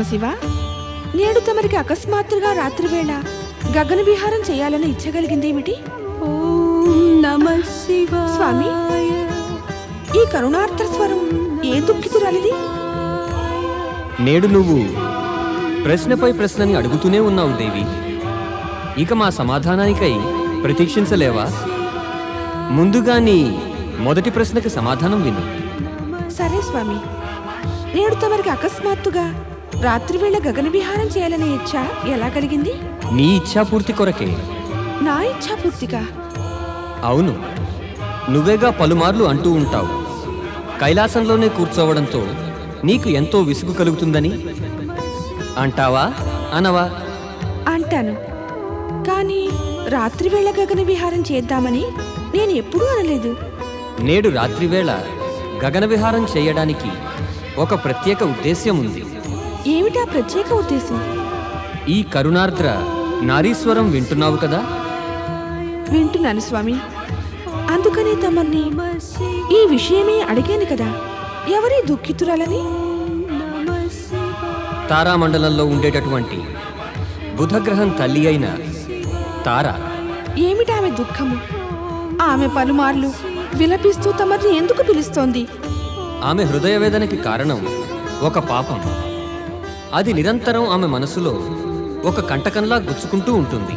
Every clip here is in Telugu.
పరమశివ, నేడు తమరికి అకస్మాత్తుగా రాత్రివేళ గగన విహారం చేయాలని ఇచ్చగలిగిందేమిటి? ఓం నమః శివాయ. స్వామి, ఈ కరుణార్త స్వరం ఏ దుఃఖితురాలిది? నేడు నువ్వు ప్రశ్నపై ప్రశ్నని అడుగుతూనే ఉన్నావు దేవి. ఇక మా సమాధానానికై ప్రతీక్షించలేవా? ముందుగా నీ మొదటి ప్రశ్నకి సమాధానం విను. సరే స్వామి, నేడు తమరికి అకస్మాత్తుగా రాత్రివేళ గగన విహారం చేయాలనే ఇచ్చ ఎలా కలిగింది? నీ ఇచ్ఛాపూర్తి కొరకే. నా ఇచ్ఛాపూర్తిగా? అవును, నువ్వేగా పలుమార్లు అంటూ ఉంటావు, కైలాసంలోనే కూర్చోవడంతో నీకు ఎంతో విసుగు కలుగుతుందని. అంటావా అనవా? అంటాను, కానీ రాత్రివేళ గగన విహారం చేద్దామని నేను ఎప్పుడూ అనలేదు. నేడు రాత్రివేళ గగన విహారం చేయడానికి ఒక ప్రత్యేక ఉద్దేశ్యం ఉంది. ఏమిటా ప్రత్యేక ఉద్దేశం? ఈ కరుణార్ద్ర నారీశ్వరం వింటున్నావు కదా? వింటున్నాను స్వామి. అందుకనే తమర్ని ఈ విషయమే అడిగాను కదా, ఎవరి దుఃఖితురాలని? తారామండలంలో ఉండేటటువంటి బుధగ్రహం తల్లి అయిన తార. ఏమిటామె దుఃఖము? ఆమె పలుమార్లు విలపిస్తూ తమర్ని ఎందుకు పిలుస్తోంది? ఆమె హృదయవేదనకి కారణం ఒక పాపం. అది నిరంతరం ఆమె మనసులో ఒక కంటకంలా గుచ్చుకుంటూ ఉంటుంది.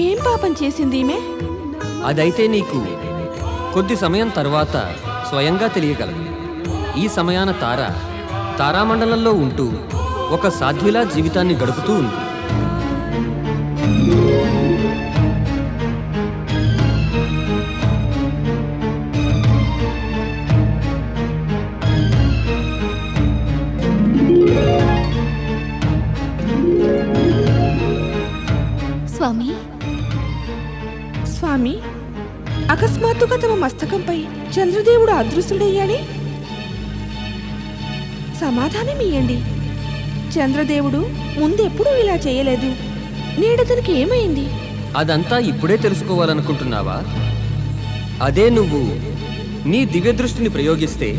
ఏం పాపం చేసింది ఈమె? అదైతే నీకు కొద్ది సమయం తర్వాత స్వయంగా తెలియగలదు. ఈ సమయాన తార తారామండలంలో ఉంటూ ఒక సాధ్విలా జీవితాన్ని గడుపుతూ ఉంది. స్వామి, స్వామి, అకస్మాత్తుగా తమ మస్తకంపై చంద్రదేవుడు అదృశ్యుడయ్యాడే? సమాధానం ఇయ్యండి. చంద్రదేవుడు ముందెప్పుడూ ఇలా చేయలేదు. నేడతనికి ఏమైంది? అదంతా ఇప్పుడే తెలుసుకోవాలనుకుంటున్నావా? అదే నువ్వు నీ దివ్యదృష్టిని ప్రయోగిస్తే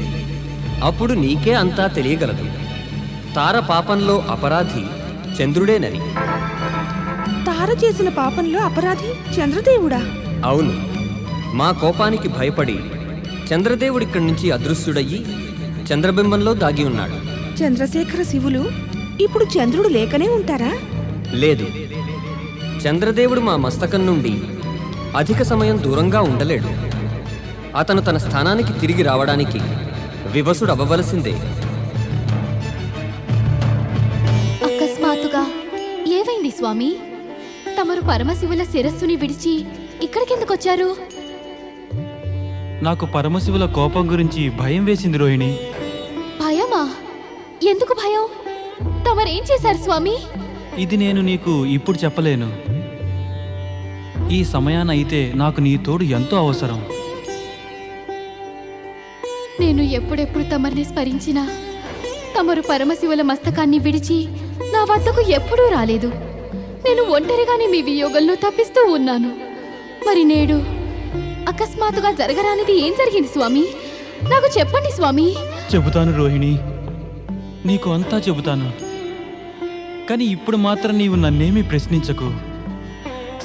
అప్పుడు నీకే అంతా తెలియగలదు. తార పాపంలో అపరాధి చంద్రుడేనని. తార చేసిన పాపంలో అపరాధి చంద్రదేవుడా? అవును, మా కోపానికి భయపడి చంద్రదేవుడిక్కడి నుంచి అదృశ్యుడయ్యి చంద్రబింబంలో దాగి ఉన్నాడు. చంద్రశేఖర శివులు ఇప్పుడు చంద్రుడు లేకనే ఉంటారా? లేదు, చంద్రదేవుడు మా మస్తకం నుండి అధిక సమయం దూరంగా ఉండలేడు. అతను తన స్థానానికి తిరిగి రావడానికి వివసుడు అవ్వవలసిందే. అకస్మాత్తుగా ఏమైంది స్వామి? తమరు పరమశివుల శిరస్సుని విడిచి ఇక్కడికెందుకొచ్చారు? నాకు పరమశివుల కోపం గురించి భయం వేసింది రోహిణి. భయమా? ఎందుకు భయం? తమరేం చేశారు స్వామి? ఇది నేను నీకు ఇప్పుడు చెప్పలేను. ఈ సమయాన అయితే నాకు నీ తోడు ఎంతో అవసరం. నేను ఎప్పుడెప్పుడు తమరిని స్మరించినా తమరు పరమశివుల మస్తకాన్ని విడిచి నా వద్దకు ఎప్పుడూ రాలేదు. నేను ఒంటరిగానే మీ వియోగంలో తప్పిస్తూ ఉన్నాను. మరి నేడు అకస్మాత్తుగా జరగరానిది ఏం జరిగింది స్వామి? నాకు చెప్పండి స్వామి. చెబుతాను రోహిణి, నీకు అంతా చెబుతాను. కానీ ఇప్పుడు మాత్రం నీవు నన్నేమీ ప్రశ్నించకు.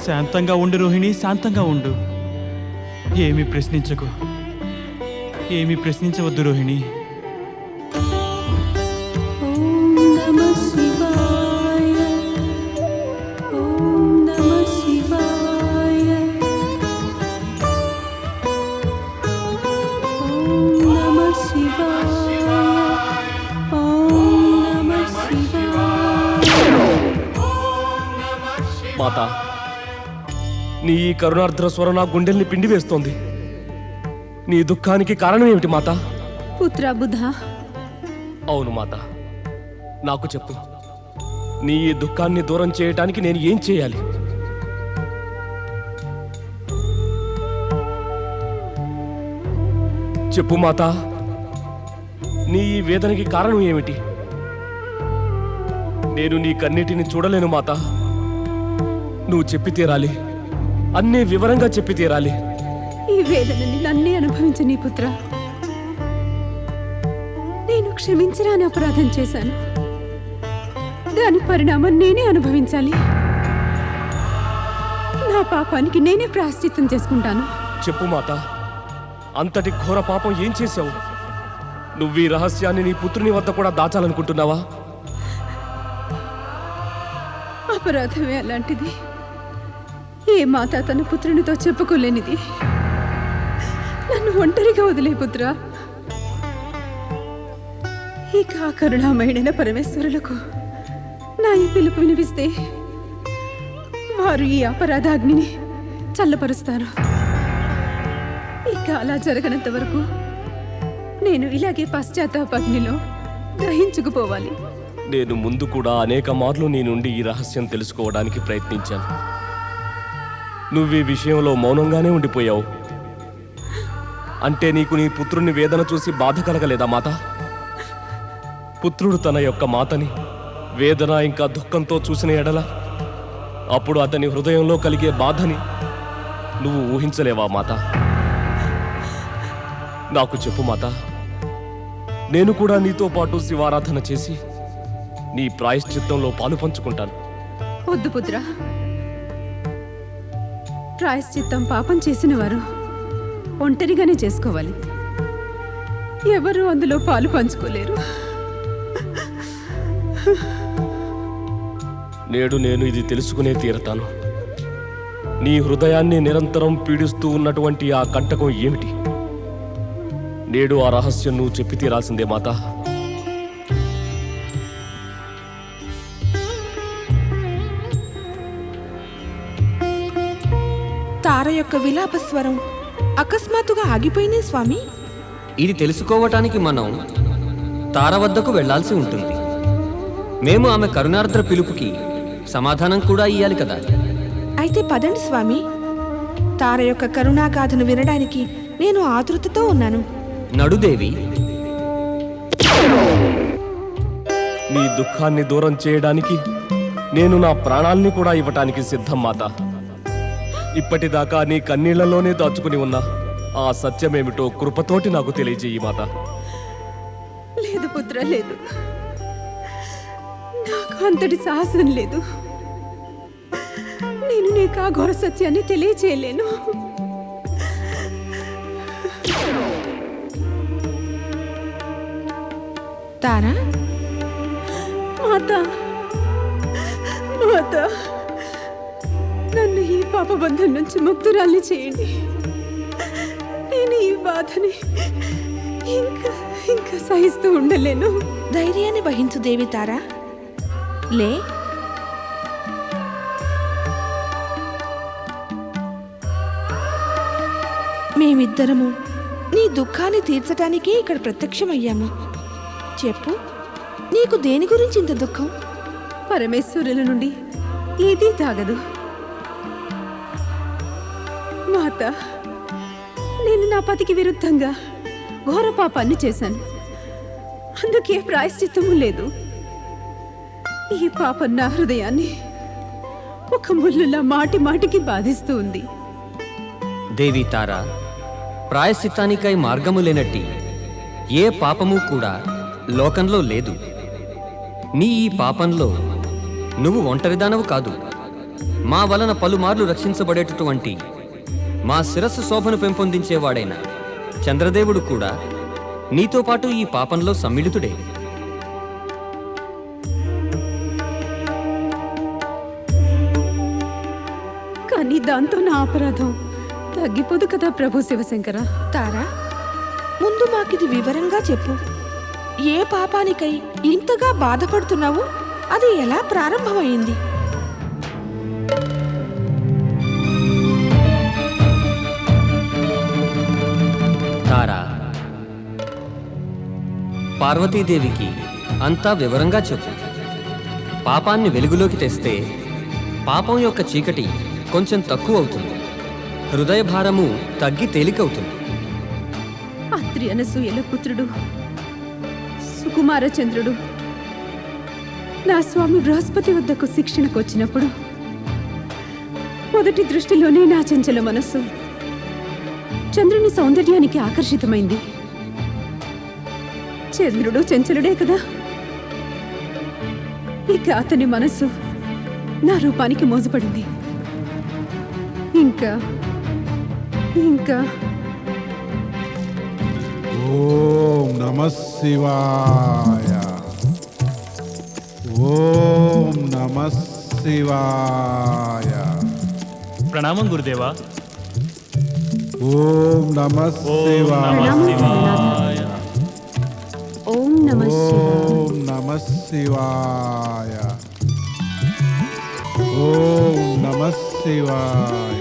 శాంతంగా ఉండు రోహిణి, శాంతంగా ఉండు. ఏమీ ప్రశ్నించకు, ఏమీ ప్రశ్నించవద్దు రోహిణి. మాతా, నీ ఈ కరుణార్ద్ర స్వరం నా గుండెల్ని పిండి వేస్తోంది. నీ దుఃఖానికి కారణం ఏమిటి మాతా? పుత్ర బుధ. అవును మాతా, నాకు చెప్పు. నీ ఈ దుఃఖాన్ని దూరం చేయటానికి నేను ఏం చేయాలి? చెప్పు మాతా, నీ ఈ వేదనకి కారణం ఏమిటి? నేను నీ కన్నీటిని చూడలేను మాతా. నువ్వు చెప్పి తీరాలి, అన్నీ వివరంగా చెప్పి తీరాలి. ఈ వేదనని నన్నే అనుభవించని పుత్ర. నేను క్షమించరాని అపరాధం చేశాను. దాని పరిణామం నేనే అనుభవించాలి. నా పాపానికి నేనే ప్రాయశ్చిత్తం చేసుకుంటాను. చెప్పు మాత, అంతటి ఘోర పాపం ఏం చేశావు? నువ్వు ఈ రహస్యాన్ని నీ పుత్రుని వద్ద కూడా దాచాలనుకుంటున్నావా? అపరాధమే అలాంటిది. ఏ మాత తన పుత్రునితో చెప్పుకోలేనిది. నన్ను ఒంటరిగా వదిలే పుత్రా. ఇక ఆ కరుణామయుడైన పరమేశ్వరులకు నా ఈ పిలుపు వినిపిస్తే వారు ఈ అపరాధాగ్నిని చల్లపరుస్తారు. ఇక అలా జరగనంత వరకు నేను ఇలాగే పశ్చాత్తాపాగ్నిలో దహించుకుపోవాలి. నేను ముందు కూడా అనేక మార్లు నీ నుండి ఈ రహస్యం తెలుసుకోవడానికి ప్రయత్నించాను. నువ్వు ఈ విషయంలో మౌనంగానే ఉండిపోయావు. అంటే నీకు నీ పుత్రుని వేదన చూసి బాధ కలగలేదా మాత? పుత్రుడు తన యొక్క మాతని వేదన ఇంకా దుఃఖంతో చూసిన ఎడల అప్పుడు అతని హృదయంలో కలిగే బాధని నువ్వు ఊహించలేవా మాత? నాకు చెప్పు మాత, నేను కూడా నీతో పాటు శివారాధన చేసి నీ ప్రాయశ్చిత్తంలో పాలు పంచుకుంటాను. వద్దు పుత్రా. ప్రాయశ్చిత్తం పాపం చేసిన వారు ఒంటరిగానే చేసుకోవాలి. ఎవరు అందులో పాలు పంచుకోలేరు. నేడు నేను ఇది తెలుసుకునే తీరతాను. నీ హృదయాన్ని నిరంతరం పీడిస్తూ ఉన్నటువంటి ఆ కంటకం ఏమిటి? నేడు ఆ రహస్యం నువ్వు చెప్పి తీరాల్సిందే మాత. తార యొక్క విలాప స్వరం అకస్మాత్తుగా ఆగిపోయింది స్వామి. ఇది తెలుసుకోవటానికి మనం తార వద్దకు వెళ్లాల్సి ఉంటుంది. మేము ఆమె కరుణార్ద్ర పిలుపుకి సమాధానం కూడా ఇయ్యాలి కదా. అయితే పదండి స్వామి. తార యొక్క కరుణాగాథను వినడానికి నేను ఆతృతతో ఉన్నాను. నడుదేవి. నీ దుఃఖాన్ని దూరం చేయడానికి నేను నా ప్రాణాల్ని కూడా ఇవ్వటానికి సిద్ధం మాత. ఇప్పటిదాకా నీ కన్నీళ్లలోనే దాచుకుని ఉన్న ఆ సత్యమేమిటో కృపతోటి నాకు తెలియజేయి మాత. లేదు పుత్ర, లేదు. నాకు అంతటి సాహసం లేదు. నేను నీకు ఆ ఘోర సత్యాన్ని తెలియచేయలేను. తారా, మాత, మాత, నన్ను ఈ పాపబంధం నుంచి ముక్తురాల్ని చేయండి. నేను ఈ బాధని ఇంకా ఇంకా సహిస్తూ ఉండలేను. ధైర్యాన్ని వహించు దేవి తారా. లే. మేమిద్దరము నీ దుఃఖాన్ని తీర్చడానికే ఇక్కడ ప్రత్యక్షమయ్యాము. చెప్పు, నీకు దేని గురించి ఇంత దుఃఖం? పరమేశ్వరుల నుండి ఏదీ తాగదు. మాత, నేను నా పతికి విరుద్ధంగా ఘోర పాపాన్ని చేశాను. అందుకే ప్రాయశ్చిత్తము లేదు. ఈ పాపం నా హృదయాన్ని ఒక ముళ్ళులా మాటి మాటికి బాధిస్తూ ఉంది. దేవి తారా, ప్రాయశ్చిత్తానికై మార్గము లేనట్టి ఏ పాపము కూడా లోకంలో లేదు. నీ ఈ పాపంలో నువ్వు ఒంటరిదానవు కాదు. మా వలన పలుమార్లు రక్షించబడేటటువంటి మా శిరస్సు శోభను పెంపొందించేవాడైన చంద్రదేవుడు కూడా నీతో పాటు ఈ పాపంలో సమ్మిళితుడే. కానీ దాంతో నా అపరాధం తగ్గిపోదు కదా ప్రభు శివశంకర. తారా, ముందు మాకిది వివరంగా చెప్పు. ఏ పాపానికై ఇంతగా బాధపడుతున్నావు? అది ఎలా ప్రారంభమైంది? తారా, పార్వతీదేవికి అంతా వివరంగా చెప్పు. పాపాన్ని వెలుగులోకి తెస్తే పాపం యొక్క చీకటి కొంచెం తక్కువ అవుతుంది. హృదయ భారము తగ్గి తేలికవుతుంది. అత్రి అనసూయల పుత్రుడు సుకుమారచంద్రుడు నా స్వామి బృహస్పతి వద్దకు శిక్షణకు వచ్చినప్పుడు మొదటి దృష్టిలోనే నా చంచల మనస్సు చంద్రుని సౌందర్యానికి ఆకర్షితమైంది. చంద్రుడు చంచలుడే కదా. ఇక అతని మనస్సు నా రూపానికి మోసపడింది. ఇంకా ఇంకా ఓం నమః శివాయ. ఓం నమః శివాయ. ప్రణామం గురుదేవా. ఓం నమః శివాయ. శివాయ. ఓం నమః శివాయ. ఓం నమః శివాయ.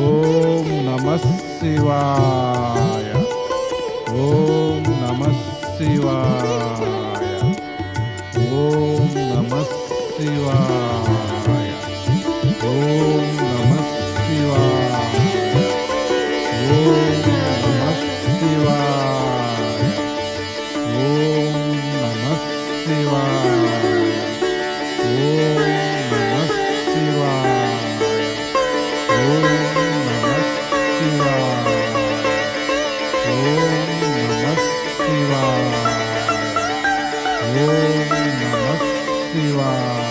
ఓం నమః శివాయ. ఓం నమః శివాయ. ఓం నమః శివాయ. ఓం నమః శివాయ. ఓం నమః శివాయ. ఓం నమః శివాయ. ఓం నమః శివాయ. ఓం నమః శివాయ. ఓం నమః శివాయ. ఓం నమః శివాయ. ఓం నమః శివాయ.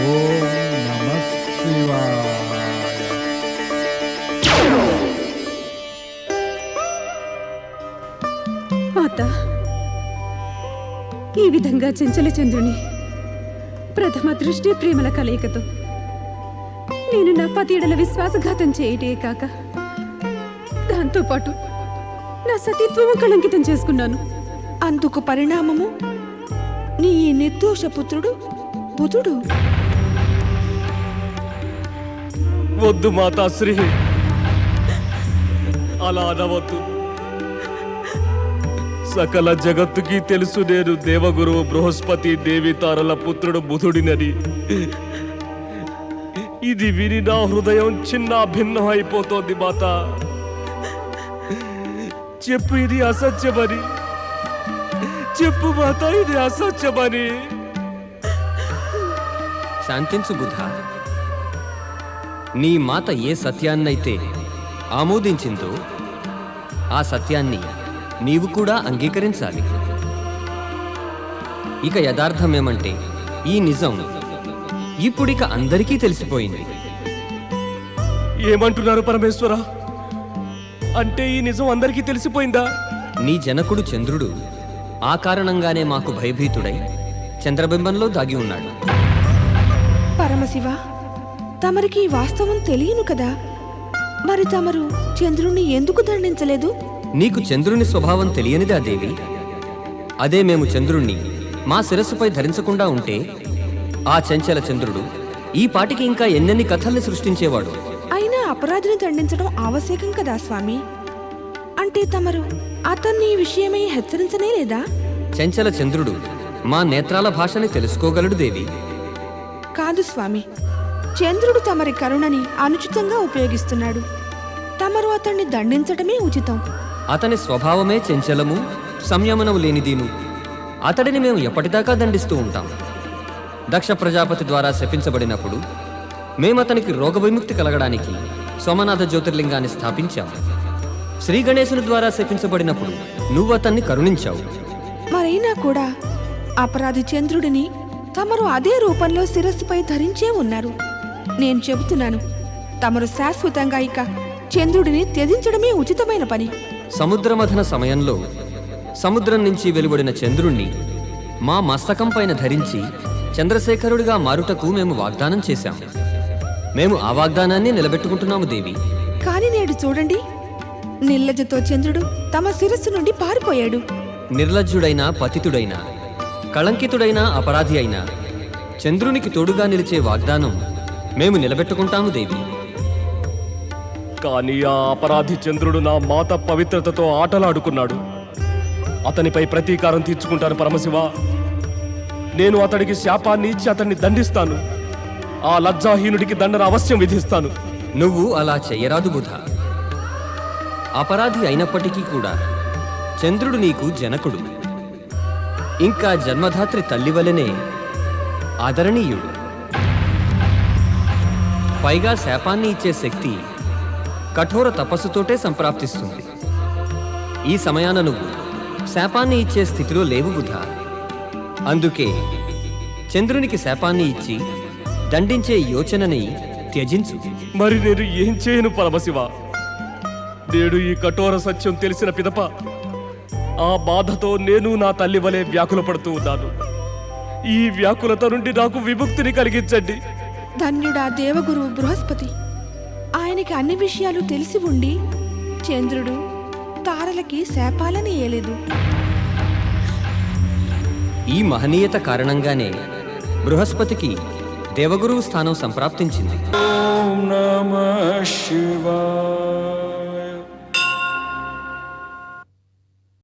ఓం నమః శివాయ. మాత, ఈ విధంగా చెంచల చంద్రుని ప్రథమ దృష్టి ప్రేమల కలయికతో నేను నా పతియడల విశ్వాసఘాతం చేయటే కాక దాంతోపాటు నా సతీత్వము కళంకితం చేసుకున్నాను. అందుకు పరిణామము నీ ఈ నిర్దోష పుత్రుడు బుధుడు. వద్దు మాతాశ్రీ, అలా అనవద్దు. సకల జగత్తుకి తెలుసు నేను దేవగురువు బృహస్పతి దేవి తారల పుత్రుడు బుధుడినని. ఇది విని నా హృదయం చిన్న భిన్నం అయిపోతోంది మాత. చెప్పు ఇది అసత్యమని, చెప్పు మాత ఇది అసత్యమని. శాంతించు బుధ. నీ మాత ఏ సత్యాన్నైతే ఆమోదించిందో ఆ సత్యాన్ని నీవు కూడా అంగీకరించాలి. ఇక యథార్థమేమంటే ఈ నిజం ఇప్పుడిక అందరికీ తెలిసిపోయింది. ఏమంటున్నారు పరమేశ్వర? అంటే ఈ నిజం అందరికీ తెలిసిపోయిందా? నీ జనకుడు చంద్రుడు ఆ కారణంగానే మాకు భయభీతుడై చంద్రబింబంలో దాగి ఉన్నాడు. పరమశివ, తమరికి ఈ వాస్తవం తెలియను కదా, మరి తమరు చంద్రుణ్ణి ఎందుకు దండించలేదు? నీకు చంద్రుని స్వభావం తెలియనిదా దేవి? అదే మేము చంద్రుణ్ణి మా శిరస్సుపై ధరించకుండా ఉంటే ఆ చంచల చంద్రుడు ఈ పాటికి ఇంకా ఎన్నెన్ని కథల్ని సృష్టించేవాడు. అయినా అపరాధిని దండించడం ఆవశ్యకం కదా స్వామి. అంటే తమరు అతన్ని ఈ విషయమై హెచ్చరించనే లేదా? చంచల చంద్రుడు మా నేత్రాల భాషని తెలుసుకోగలడు దేవి. కాదు స్వామి, చంద్రుడు తమరి కరుణని అనుచితంగా ఉపయోగిస్తున్నాడు. తమరు అతన్ని దండించటమే ఉచితం. అతని స్వభావమే చంచలము, సంయమనం లేనిదీను. అతడిని మేము ఎప్పటిదాకా దండిస్తూ ఉంటాం. దక్ష ప్రజాపతి ద్వారా శపించబడినప్పుడు మేమతనికి రోగ విముక్తి కలగడానికి సోమనాథ జ్యోతిర్లింగాన్ని స్థాపించాము. శ్రీ గణేశుని ద్వారా శపించబడినప్పుడు నువ్వు అతన్ని కరుణించావు. మరైనా కూడా అపరాధి చంద్రుడిని తమరు అదే రూపంలో శిరస్సుపై ధరించే ఉన్నారు. నేను చెబుతున్నాను, తమరు శాశ్వతంగా ఇక చంద్రుడిని త్యజించడమే ఉచితమైన పని. సముద్రమథన సమయంలో సముద్రం నుంచి వెలువడిన చంద్రుణ్ణి మా మస్తకం పైన ధరించి చంద్రశేఖరుడిగా మారుటకు మేము వాగ్దానం చేశాం. మేము ఆ వాగ్దానాన్ని నిలబెట్టుకుంటున్నాము దేవి. కాని నేడు చూడండి, నిర్లజ్జతో చంద్రుడు తమ శిరస్సు నుండి పారిపోయాడు. నిర్లజ్జుడైన పతితుడైన కళంకితుడైన అపరాధి అయిన చంద్రునికి తోడుగా నిలిచే వాగ్దానం మేము నిలబెట్టుకుంటాము దేవి. కానీ ఆ అపరాధి చంద్రుడు నా మాత పవిత్రతతో ఆటలాడుకున్నాడు. అతనిపై ప్రతీకారం తీర్చుకుంటాను పరమశివ. నేను అతడికి శాపాన్ని ఇచ్చి అతన్ని దండిస్తాను. ఆ లజ్జాహీనుడికి దండన అవశ్యం విధిస్తాను. నువ్వు అలా చెయ్యరాదు బుధ. అపరాధి అయినప్పటికీ కూడా చంద్రుడు నీకు జనకుడు, ఇంకా జన్మధాత్రి తల్లివలనే ఆదరణీయుడు. పైగా శాపాన్ని ఇచ్చే శక్తి కఠోర తపస్సుతోటే సంప్రాప్తిస్తుంది. ఈ సమయాన నువ్వు శాపాన్ని ఇచ్చే స్థితిలో లేవు బుధ. అందుకే చంద్రునికి శాపాన్ని ఇచ్చి దండించే యోచనని త్యజించు. మరి నేను ఏం చేయను పరమశివ? నేడు ఈ కఠోర సత్యం తెలిసిన పిదప ఆ బాధతో నేను నా తల్లి వలె వ్యాకుల పడుతూ ఉన్నాను. ఈ వ్యాకులత నుండి నాకు విముక్తిని కలిగించండి. ధన్యుడా దేవగురువు బృహస్పతి. ఆయనకి అన్ని విషయాలు తెలిసి ఉండి చంద్రుడు తారలకి శాపాలని ఏలేదు. ఈ మహనీయత కారణంగానే బృహస్పతికి దేవగురువు స్థానం సంప్రాప్తించింది. ఓం నమః శివాయ.